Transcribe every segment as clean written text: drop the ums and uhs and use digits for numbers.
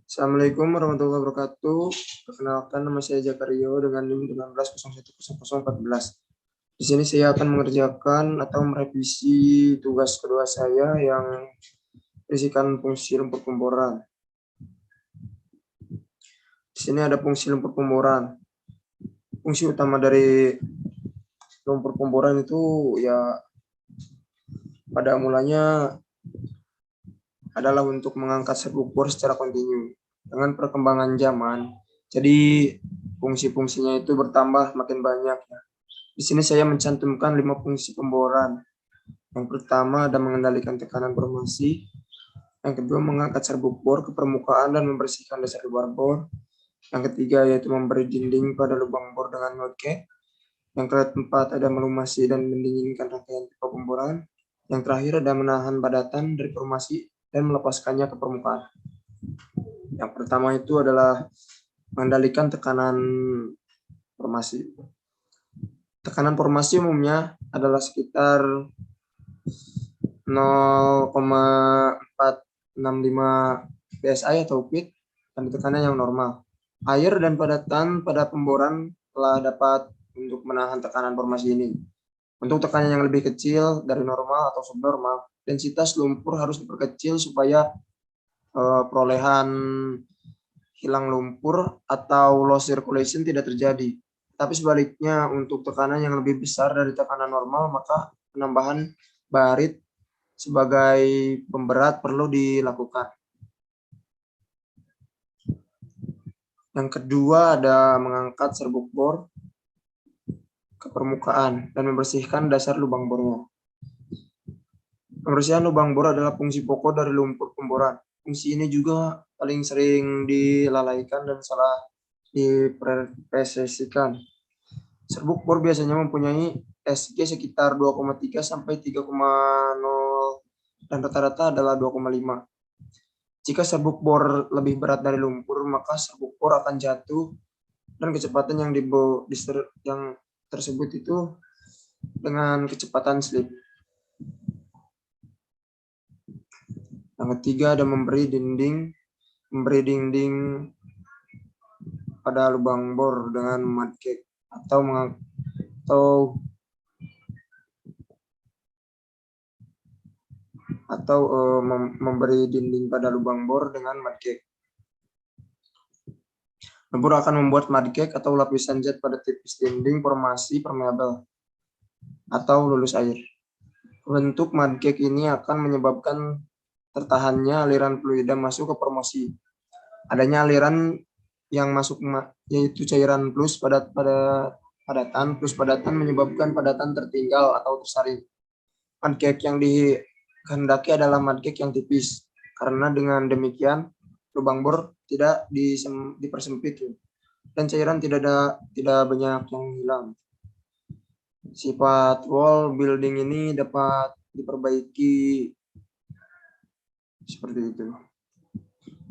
Assalamualaikum warahmatullahi wabarakatuh. Perkenalkan, nama saya Zakario dengan NIM 19010014. Di sini saya akan mengerjakan atau merevisi tugas kedua saya yang berisikan fungsi lumpur pemboran. Di sini ada fungsi lumpur pemboran. Fungsi utama dari lumpur pemboran itu ya pada mulanya adalah untuk mengangkat serbuk bor secara kontinu. Dengan perkembangan zaman, jadi fungsi-fungsinya itu bertambah makin banyak. Di sini saya mencantumkan 5 fungsi pemboran. Yang pertama ada mengendalikan tekanan formasi. Yang kedua mengangkat serbuk bor ke permukaan dan membersihkan dasar luar bor. Yang ketiga yaitu memberi dinding pada lubang bor dengan notcap. Yang keempat ada melumasi dan mendinginkan rangkaian pipa pemboran. Yang terakhir ada menahan padatan dari formasi dan melepaskannya ke permukaan. Yang pertama itu adalah mengendalikan tekanan formasi. Tekanan formasi umumnya adalah sekitar 0,465 psi atau pit dan tekanan yang normal. Air dan padatan pada pemboran telah dapat untuk menahan tekanan formasi ini. Untuk tekanan yang lebih kecil dari normal atau subnormal, densitas lumpur harus diperkecil supaya perolehan hilang lumpur atau low circulation tidak terjadi. Tapi sebaliknya, untuk tekanan yang lebih besar dari tekanan normal, maka penambahan barit sebagai pemberat perlu dilakukan. Yang kedua ada mengangkat serbuk bor ke permukaan dan membersihkan dasar lubang bornya. Pembersihan lubang bor adalah fungsi pokok dari lumpur pemboran. Fungsi ini juga paling sering dilalaikan dan salah dipresesikan. Serbuk bor biasanya mempunyai SG sekitar 2,3 sampai 3,0 dan rata-rata adalah 2,5. Jika serbuk bor lebih berat dari lumpur, maka serbuk bor akan jatuh dan kecepatan yang tersebut itu dengan kecepatan slip. Yang ketiga ada memberi dinding pada lubang bor dengan mudcake atau memberi dinding pada lubang bor dengan mudcake. Lumpur akan membuat mudcake atau lapisan cat pada tipis dinding formasi permeabel atau lulus air. Bentuk mudcake ini akan menyebabkan tertahannya aliran fluida masuk ke formasi. Adanya aliran yang masuk yaitu cairan plus padatan menyebabkan padatan tertinggal atau tersaring. Mudcake yang dikehendaki adalah mudcake yang tipis, karena dengan demikian lubang bor tidak dipersempit dan cairan tidak banyak yang hilang. Sifat wall building ini dapat diperbaiki seperti itu.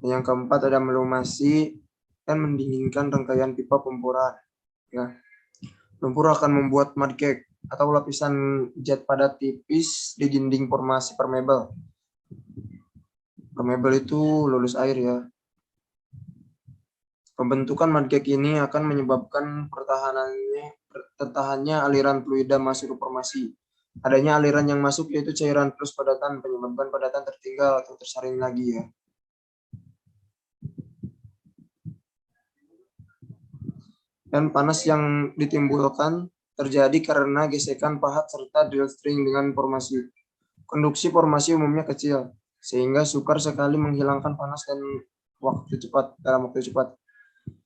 Yang keempat ada melumasi dan mendinginkan rangkaian pipa pemboran. Ya. Lumpur akan membuat mudcake atau lapisan jet padat tipis di dinding formasi permeabel. Permeabel itu lulus air ya. Pembentukan mudcake ini akan menyebabkan tertahannya aliran fluida masuk ke formasi. Adanya aliran yang masuk yaitu cairan plus padatan menyebabkan padatan tertinggal atau tersaring lagi ya. Dan panas yang ditimbulkan terjadi karena gesekan pahat serta drill string dengan formasi. Konduksi formasi umumnya kecil, sehingga sukar sekali menghilangkan panas dalam waktu cepat.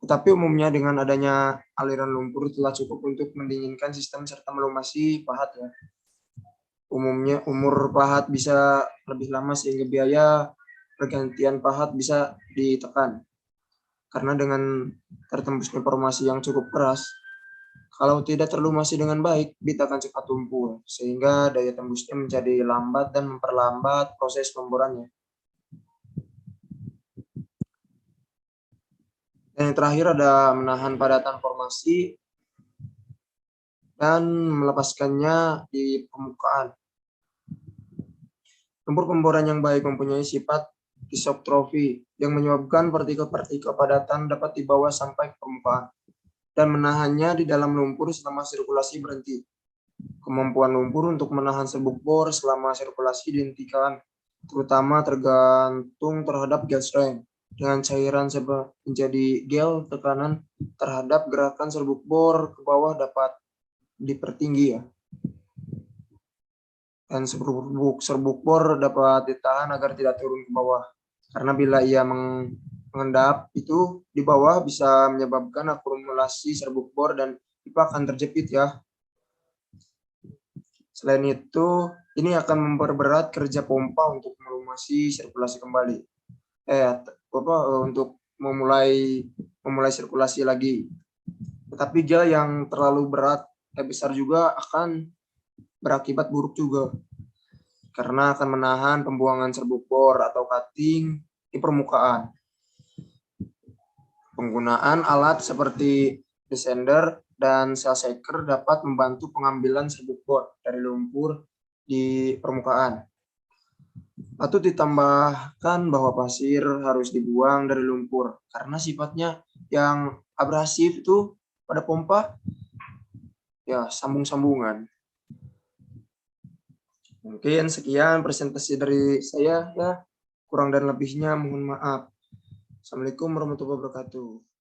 Tetapi umumnya dengan adanya aliran lumpur telah cukup untuk mendinginkan sistem serta melumasi pahat ya. Umumnya umur pahat bisa lebih lama sehingga biaya pergantian pahat bisa ditekan. Karena dengan tertembusnya formasi yang cukup keras, kalau tidak terlumasi dengan baik, bit akan cepat tumpul, sehingga daya tembusnya menjadi lambat dan memperlambat proses pemborannya. Dan yang terakhir ada menahan padatan formasi dan melepaskannya di permukaan. Lumpur pemboran yang baik mempunyai sifat isotrofi yang menyebabkan partikel-partikel padatan dapat dibawa sampai ke permukaan dan menahannya di dalam lumpur selama sirkulasi berhenti. Kemampuan lumpur untuk menahan serbuk bor selama sirkulasi dihentikan, terutama tergantung terhadap gas strength. Dengan cairan menjadi gel, tekanan terhadap gerakan serbuk bor ke bawah dapat dipertinggi ya. Dan serbuk bor dapat ditahan agar tidak turun ke bawah. Karena bila ia mengendap itu di bawah bisa menyebabkan akumulasi serbuk bor dan pipa akan terjepit ya. Selain itu, ini akan memperberat kerja pompa untuk melumasi sirkulasi kembali. Untuk memulai sirkulasi lagi. Tetapi gel yang terlalu besar juga akan berakibat buruk juga, karena akan menahan pembuangan serbuk bor atau cutting di permukaan. Penggunaan alat seperti descender dan cell shaker dapat membantu pengambilan serbuk bor dari lumpur di permukaan. Patut ditambahkan bahwa pasir harus dibuang dari lumpur karena sifatnya yang abrasif itu pada pompa ya sambung-sambungan. Mungkin sekian presentasi dari saya ya. Kurang dan lebihnya mohon maaf. Assalamualaikum warahmatullahi wabarakatuh.